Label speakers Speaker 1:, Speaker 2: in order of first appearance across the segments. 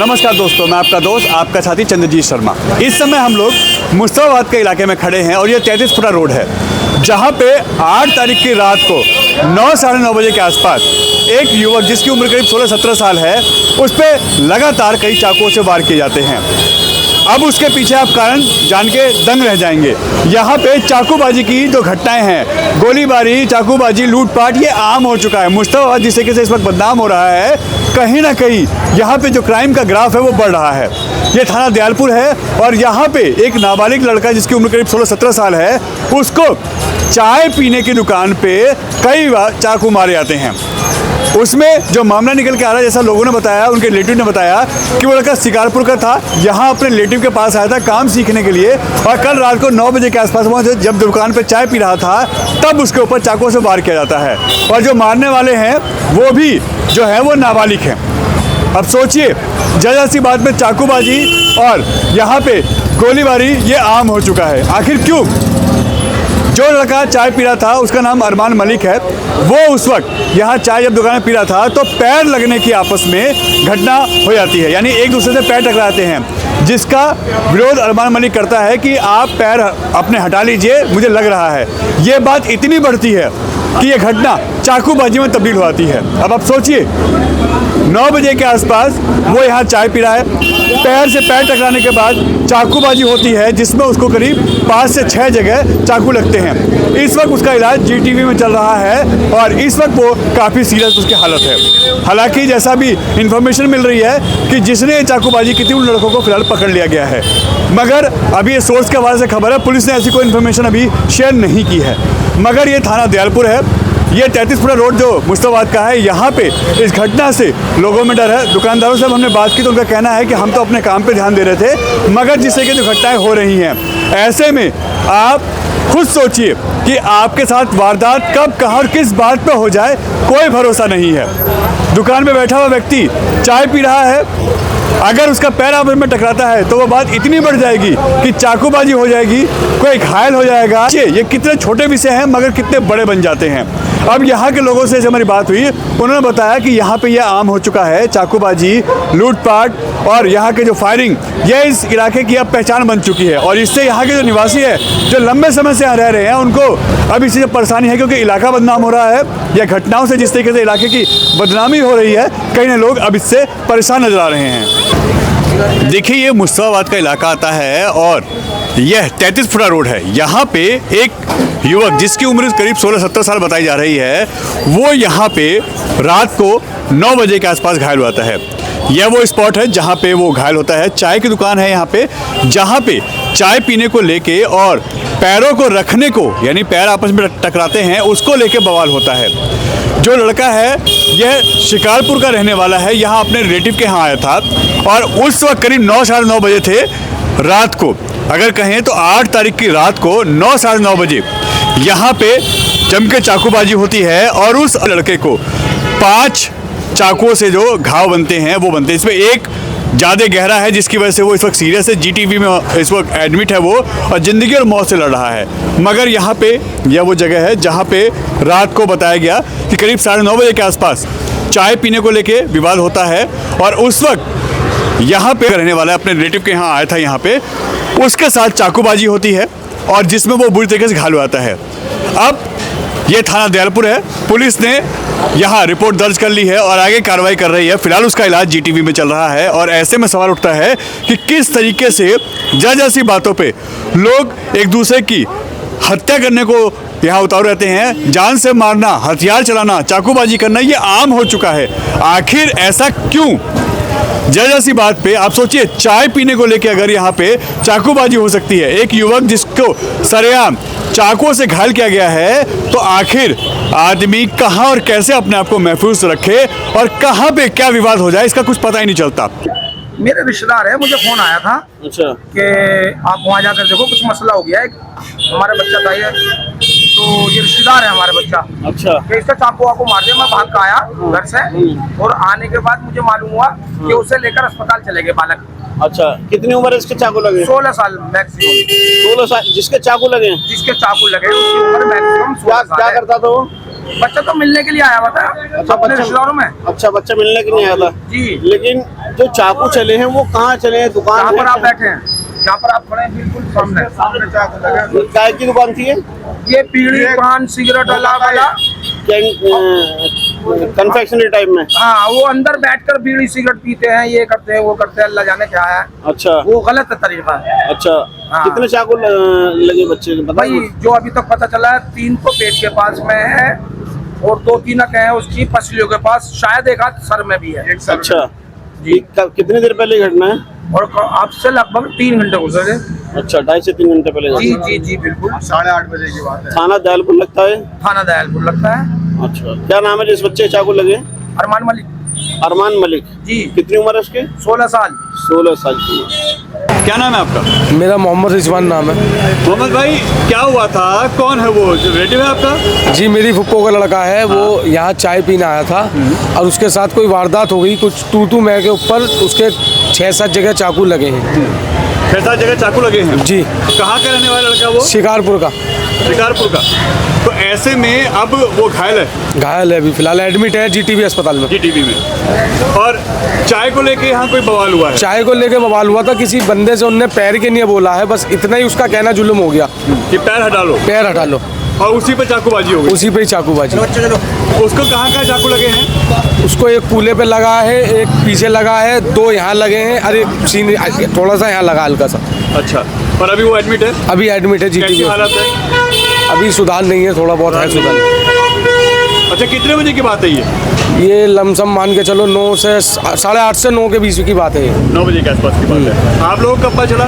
Speaker 1: नमस्कार दोस्तों, मैं आपका दोस्त आपका साथी चंद्रजीत शर्मा। इस समय हम लोग मुस्तफाबाद के इलाके में खड़े हैं और ये 33 फुटा रोड है, जहाँ पे 8 तारीख की रात को 9 साढ़े 9 बजे के आसपास एक युवक जिसकी उम्र करीब 16-17 साल है, उस पर लगातार कई चाकुओं से वार किए जाते हैं। अब उसके पीछे आप कारण जान के दंग रह जाएंगे। यहाँ पे चाकूबाजी की जो घटनाएं हैं, गोलीबारी, चाकूबाजी, लूटपाट, ये आम हो चुका है। मुस्तफाबाद जिस तरीके से इस वक्त बदनाम हो रहा है, कहीं ना कहीं यहाँ पे जो क्राइम का ग्राफ है वो बढ़ रहा है। ये थाना दयालपुर है और यहाँ पे एक नाबालिग लड़का जिसकी उम्र करीब 16-17 साल है, उसको चाय पीने की दुकान पे कई बार चाकू मारे जाते हैं। उसमें जो मामला निकल के आ रहा है, जैसा लोगों ने बताया, उनके रिलेटिव ने बताया कि वो लड़का शिकारपुर का था, यहाँ अपने रिलेटिव के पास आया था काम सीखने के लिए, और कल रात को 9 बजे के आसपास वो जब दुकान पे चाय पी रहा था तब उसके ऊपर चाकू से वार किया जाता है। और जो मारने वाले हैं वो भी जो है वो नाबालिग हैं। अब सोचिए, जैसी बात में चाकूबाजी और यहाँ पे गोलीबारी ये आम हो चुका है। आखिर क्यों? जो लड़का चाय पी रहा था, उसका नाम अरमान मलिक है, वो उस वक्त यहाँ चाय जब दुकान में पी रहा था तो पैर लगने की आपस में घटना हो जाती है, यानी एक दूसरे से पैर टकराते हैं, जिसका विरोध अरमान मलिक करता है कि आप पैर अपने हटा लीजिए, मुझे लग रहा है। ये बात इतनी बढ़ती है कि ये घटना चाकूबाजी में तब्दील हो जाती है। अब आप सोचिए, 9 बजे के आसपास वो यहाँ चाय पी रहा है, पैर से पैर टकराने के बाद चाकूबाजी होती है, जिसमें उसको करीब 5 से 6 जगह चाकू लगते हैं। इस वक्त उसका इलाज जीटीवी में चल रहा है और इस वक्त वो काफ़ी सीरियस उसकी हालत है। हालांकि जैसा भी इंफॉर्मेशन मिल रही है कि जिसने चाकूबाजी की थी उन लड़कों को फिलहाल पकड़ लिया गया है, मगर अभी ये सोर्स के हवाले से खबर है, पुलिस ने ऐसी कोई इन्फॉर्मेशन अभी शेयर नहीं की है। मगर ये थाना दयालपुर है, ये 33 फुटा रोड जो मुस्तफाबाद का है, यहाँ पे इस घटना से लोगों में डर है। दुकानदारों से हमने बात की तो उनका कहना है कि हम तो अपने काम पे ध्यान दे रहे थे, मगर जिससे कि जो घटनाएं हो रही हैं, ऐसे में आप खुद सोचिए कि आपके साथ वारदात कब, कहाँ और किस बात पे हो जाए, कोई भरोसा नहीं है। दुकान में बैठा हुआ व्यक्ति चाय पी रहा है, अगर उसका पैर आपस में टकराता है तो वो बात इतनी बढ़ जाएगी कि चाकूबाजी हो जाएगी, कोई घायल हो जाएगा। ये कितने छोटे विषय हैं मगर कितने बड़े बन जाते हैं। अब यहाँ के लोगों से हमारी बात हुई, उन्होंने बताया कि यहाँ पे यह आम हो चुका है, चाकूबाजी, लूटपाट और यहाँ के जो फायरिंग, ये इस इलाके की अब पहचान बन चुकी है। और इससे यहाँ के जो निवासी है, जो लंबे समय से यहाँ रह रहे हैं, उनको अब इससे परेशानी है, क्योंकि इलाका बदनाम हो रहा है। या घटनाओं से जिस तरीके से इलाके की बदनामी हो रही है, कई ना लोग अब इससे परेशान नजर आ रहे हैं। देखिए, ये मुस्तफाबाद का इलाका आता है और यह 33 फुटा रोड है। यहाँ पे एक युवक जिसकी उम्र करीब 16-17 साल बताई जा रही है, वो यहाँ पे रात को 9 बजे के आसपास घायल हुआ है। यह वो स्पॉट है जहाँ पे वो घायल होता है। चाय की दुकान है यहाँ पे, जहाँ पे चाय पीने को लेके और पैरों को रखने को, यानी पैर आपस में टकराते हैं, उसको लेके बवाल होता है। जो लड़का है यह शिकारपुर का रहने वाला है, यहाँ अपने रिलेटिव के यहाँ आया था और उस वक्त करीब 9 साढ़े 9 बजे थे रात को, अगर कहें तो 8 तारीख की रात को 9 साढ़े 9 बजे यहाँ पे जम के चाकूबाजी होती है और उस लड़के को 5 चाकुओं से जो घाव बनते हैं वो बनते हैं। इसमें एक ज़्यादा गहरा है, जिसकी वजह से वो इस वक्त सीरियस है, जीटीवी में इस वक्त एडमिट है वो, और ज़िंदगी और मौत से लड़ रहा है। मगर यहाँ पे यह वो जगह है जहाँ पे रात को बताया गया कि करीब 9:30 बजे के आसपास चाय पीने को लेके विवाद होता है और उस वक्त यहाँ पे रहने वाला अपने रिलेटिव के यहाँ आया था, यहाँ पे उसके साथ चाकूबाजी होती है और जिसमें वो बुरी तरीके से घायल हो जाता है। अब ये थाना दयालपुर है, पुलिस ने यहाँ रिपोर्ट दर्ज कर ली है और आगे कार्रवाई कर रही है। फिलहाल उसका इलाज जीटीवी में चल रहा है और ऐसे में सवाल उठता है कि किस तरीके से जैसी बातों पे लोग एक दूसरे की हत्या करने को यहाँ उतारू रहते हैं। जान से मारना, हथियार चलाना, चाकूबाजी करना, ये आम हो चुका है। आखिर ऐसा क्यों? जैसी बात पे आप सोचिए, चाय पीने को लेके अगर यहाँ पे चाकूबाजी हो सकती है, एक युवक जिसको सरेआम चाकुओं से घायल किया गया है, तो आखिर आदमी कहाँ और कैसे अपने आप को महफूज रखे और कहाँ पे क्या विवाद हो जाए, इसका कुछ पता ही नहीं चलता।
Speaker 2: मेरे रिश्तेदार है, मुझे फोन आया था
Speaker 3: अच्छा
Speaker 2: कि आप वहाँ जाकर देखो, कुछ मसला हो गया है। हमारा बच्चा था ये, तो ये रिश्तेदार है हमारे बच्चा।
Speaker 3: अच्छा,
Speaker 2: कि इसका चाकू वाकू मार दिया। मैं भाग कर आया घर से और आने के बाद मुझे मालूम हुआ कि उसे लेकर अस्पताल चले गए बालक।
Speaker 3: अच्छा, कितनी उम्र है इसके चाकू लगे?
Speaker 2: 16 साल मैक्सिमम।
Speaker 3: 16 साल जिसके चाकू लगे?
Speaker 2: जिसके चाकू लगे उसकी उम्र मैक्सिमम 16 साल।
Speaker 3: क्या करता था वो?
Speaker 2: बच्चा तो मिलने के लिए आया हुआ था।
Speaker 3: अच्छा,
Speaker 2: अपने रिश्तेदारों में।
Speaker 3: अच्छा, बच्चा मिलने के लिए आया था
Speaker 2: जी।
Speaker 3: लेकिन जो चाकू चले हैं वो कहाँ चले हैं? दुकान
Speaker 2: जहाँ पर
Speaker 3: है?
Speaker 2: आप बैठे हैं, जहाँ पर आप खड़े हैं, बिल्कुल सामने चाकू लगे।
Speaker 3: चाय की दुकान थी
Speaker 2: ये बीड़ी पान सिगरेट वाला,
Speaker 3: कन्फेक्शनरी टाइप में।
Speaker 2: हाँ, वो अंदर बैठकर बीड़ी सिगरेट पीते हैं, ये करते हैं वो करते हैं, अल्लाह जाने क्या है।
Speaker 3: अच्छा,
Speaker 2: वो गलत तरीका है।
Speaker 3: अच्छा।
Speaker 2: हाँ।
Speaker 3: कितने चाकू लगे बच्चे को
Speaker 2: भाई जो अभी तक पता चला है 3 तो पेट के पास में है और 2-3 है उसकी पसलियों के पास, शायद एक हाथ सर में भी है।
Speaker 3: अच्छा
Speaker 2: जी।
Speaker 3: कितनी देर पहले घटना है?
Speaker 2: और आपसे लगभग 3 घंटे गुजरे।
Speaker 3: अच्छा, 2.5 से 3 घंटे पहले
Speaker 2: जी
Speaker 3: घटना।
Speaker 2: जी जी बिल्कुल।
Speaker 4: 8:30 बजे की बात है।
Speaker 3: थाना दयालपुर लगता है?
Speaker 2: थाना दयालपुर लगता है।
Speaker 3: अच्छा, क्या नाम है जिस बच्चे के चाकू लगे?
Speaker 2: अरमान मलिक
Speaker 3: अरमान मलिक।
Speaker 2: जी।
Speaker 3: कितनी उम्र है उसके?
Speaker 2: 16 साल।
Speaker 3: 16 साल की उम्र।
Speaker 1: क्या नाम है आपका?
Speaker 5: मेरा मोहम्मद रिजवान नाम है।
Speaker 1: मोहम्मद भाई, क्या हुआ था? कौन है वो? जो रिलेटिव है आपका?
Speaker 5: जी, मेरी फुप्पो का लड़का है। वो यहाँ चाय पीने आया था और उसके साथ कोई वारदात हो गई। कुछ टू मैं के ऊपर उसके 6-7 जगह चाकू लगे हैं।
Speaker 1: 6-7 जगह चाकू लगे हैं?
Speaker 5: जी।
Speaker 1: कहाँ का रहने वाला लड़का वो?
Speaker 5: शिकारपुर का।
Speaker 1: शिकारपुर का। तो ऐसे में अब वो घायल है?
Speaker 5: घायल है, अभी फिलहाल एडमिट है जीटीबी अस्पताल में।
Speaker 1: जीटीबी में। और चाय को लेके यहाँ कोई बवाल हुआ है?
Speaker 5: चाय को लेके बवाल हुआ था, किसी बंदे से उनने पैर के लिए बोला है, बस इतना ही उसका कहना जुल्म हो गया
Speaker 1: कि पैर हटा लो,
Speaker 5: पैर हटा लो,
Speaker 1: और उसी पे चाकूबाजी हो गई।
Speaker 5: उसी पे ही चाकूबाजी।
Speaker 1: उसको कहाँ चाकू लगे हैं?
Speaker 5: उसको एक कूले पे लगा है, एक पीछे लगा है, 2 यहाँ लगे हैं, अरे सीन थोड़ा सा यहाँ लगा हल्का सा।
Speaker 1: अच्छा, पर अभी वो एडमिट है?
Speaker 5: अभी एडमिट है
Speaker 1: कैसी
Speaker 5: जीटीबी।
Speaker 1: हालत है?
Speaker 5: अभी सुधार नहीं है, थोड़ा बहुत है सुधार।
Speaker 1: अच्छा, कितने बजे की बात है
Speaker 5: ये लमसम मान के चलो 9 से 8:30 से 9 के बीच की बात है ये।
Speaker 1: 9 बजे के आसपास की बात है। आप लोगों को कब पता चला?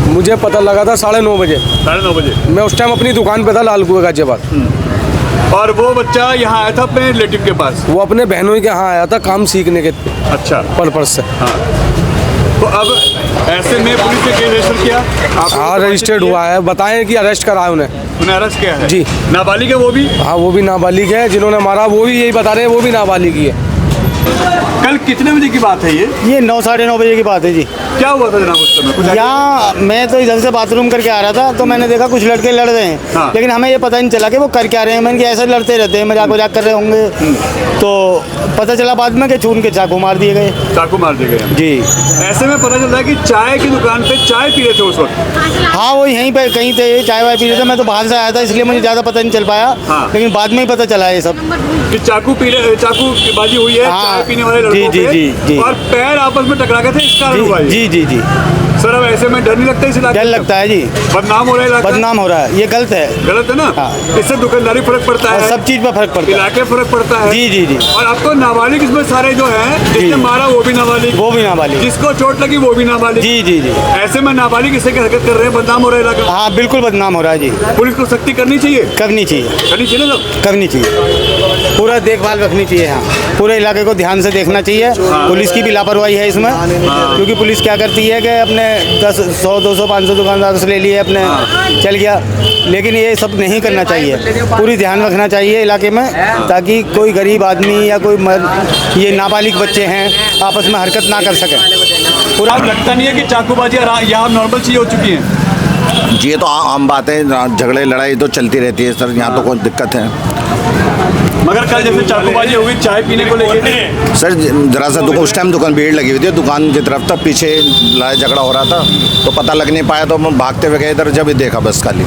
Speaker 5: मुझे पता लगा था 9:30 बजे।
Speaker 1: 9:30 बजे।
Speaker 5: मैं उस टाइम अपनी दुकान पे था लाल कुएं गाजियाबाद।
Speaker 1: और वो बच्चा यहाँ आया था अपने रिलेटिव के पास?
Speaker 5: वो अपने बहनों के यहाँ आया था काम सीखने के
Speaker 1: अच्छा।
Speaker 5: पर्पस से।
Speaker 1: हाँ, तो अब ऐसे में पुलिस ने केस रजिस्टर किया?
Speaker 5: हाँ, रजिस्टर्ड हुआ है। बताएं कि अरेस्ट कराया उन्हें।
Speaker 1: उन्हें अरेस्ट किया है?
Speaker 5: जी।
Speaker 1: नाबालिग है वो भी?
Speaker 5: हाँ, वो भी नाबालिग है। जिन्होंने मारा वो भी यही बता रहे हैं, वो भी नाबालिग ही है।
Speaker 1: कल कितने बजे की बात है ये?
Speaker 6: 9 साढ़े 9 बजे की बात है जी।
Speaker 1: क्या हुआ था जनाब उस समय? कुछ
Speaker 6: यहाँ मैं तो इधर से बाथरूम करके आ रहा था, तो मैंने देखा कुछ लड़के लड़ रहे हैं।
Speaker 1: हाँ।
Speaker 6: लेकिन हमें ये पता नहीं चला कि वो कर क्या रहे हैं। मैंने कि ऐसे लड़ते रहते हैं, मजाक वजाक कर रहे होंगे। तो पता चला बाद में कि छून के चाकू मार दिए गए।
Speaker 1: चाकू मार दिए गए?
Speaker 6: जी।
Speaker 1: ऐसे में पता चलता है कि चाय की दुकान पे चाय पी रहे थे उस वक्त?
Speaker 6: हाँ, वो यहीं पे कहीं थे, चाय वाय पी रहे थे। मैं तो बाहर से आया था, इसलिए मुझे ज़्यादा पता नहीं चल पाया।
Speaker 1: हाँ।
Speaker 6: लेकिन बाद में ही पता चला ये सब
Speaker 1: कि चाकू की बाजी हुई है।
Speaker 6: हाँ।
Speaker 1: चाय पीने वाले लड़कों
Speaker 6: जी,
Speaker 1: पे,
Speaker 6: जी, जी।
Speaker 1: और पैर आपस में टकरा गए थे, इस कारण हुआ ये?
Speaker 6: जी जी जी।
Speaker 1: सर, अब ऐसे में डर नहीं लगता इस इलाके
Speaker 6: डर
Speaker 1: में?
Speaker 6: लगता है जी।
Speaker 1: बदनाम हो रहा है इलाका?
Speaker 6: बदनाम हो रहा है, ये गलत है।
Speaker 1: गलत है ना?
Speaker 6: हाँ।
Speaker 1: इससे दुकानदारी फर्क पड़ता
Speaker 6: और
Speaker 1: है,
Speaker 6: सब चीज़ पर फर्क पड़ता है।
Speaker 1: इलाके फर्क पड़ता है।
Speaker 6: जी जी जी।
Speaker 1: और अब तो नाबालिग इसमें सारे जो हैं, जिसने मारा वो भी नाबालिग,
Speaker 6: वो भी नाबालिग।
Speaker 1: जिसको चोट लगी वो भी नाबालिग।
Speaker 6: जी जी जी।
Speaker 1: ऐसे में नाबालिग इससे क्या हरकत कर रहे हैं, बदनाम हो रहा है इलाका।
Speaker 6: हाँ, बिल्कुल बदनाम हो रहा है जी।
Speaker 1: पुलिस को सख्ती करनी चाहिए?
Speaker 6: करनी चाहिए,
Speaker 1: करनी चाहिए ना सब?
Speaker 6: करनी चाहिए। पूरा देखभाल रखनी चाहिए। हाँ, पूरे इलाके को ध्यान से देखना चाहिए। पुलिस की भी लापरवाही है इसमें, क्योंकि पुलिस क्या करती है कि अपने 10, 100, 200, 500 दुकानदारों से ले लिए, अपने चल गया। लेकिन ये सब नहीं करना चाहिए। पूरी ध्यान रखना चाहिए इलाके में, ताकि कोई गरीब आदमी या कोई ये नाबालिग बच्चे हैं आपस में हरकत ना कर सकें।
Speaker 1: पूरा लगता नहीं है कि चाकूबाजी यहाँ नॉर्मल चीज़ हो चुकी है?
Speaker 7: जी, ये तो आम बात है। झगड़े लड़ाई तो चलती रहती है सर, यहाँ तो कोई दिक्कत है।
Speaker 1: मगर कल जैसे चाकूबाजी हो गई चाय पीने को लेकर?
Speaker 7: सर जरा सा उस टाइम दुकान भीड़ लगी हुई थी, दुकान की तरफ था, पीछे लड़ाई झगड़ा हो रहा था, तो पता लग नहीं पाया, तो हम भागते हुए गए इधर, जब ही देखा बस खाली।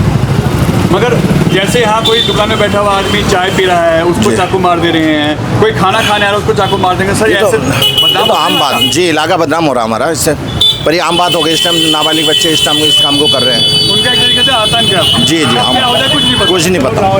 Speaker 1: मगर जैसे यहाँ कोई दुकान में बैठा हुआ आदमी चाय पी रहा है, उसको चाकू मार दे रहे हैं, कोई खाना खाने आ रहा है उसको चाकू मार देंगे, सर
Speaker 7: ये
Speaker 1: ऐसे
Speaker 7: तो आम बात जी, इलाका बदनाम हो रहा हमारा इससे। पर ये आम बात हो गई, इस टाइम नाबालिग बच्चे इस टाइम इस काम को कर रहे हैं।
Speaker 1: उनका एक तरीके से आतंक है।
Speaker 7: जी जी,
Speaker 1: क्या हो जाए कुछ नहीं पता।
Speaker 7: कुछ नहीं पता।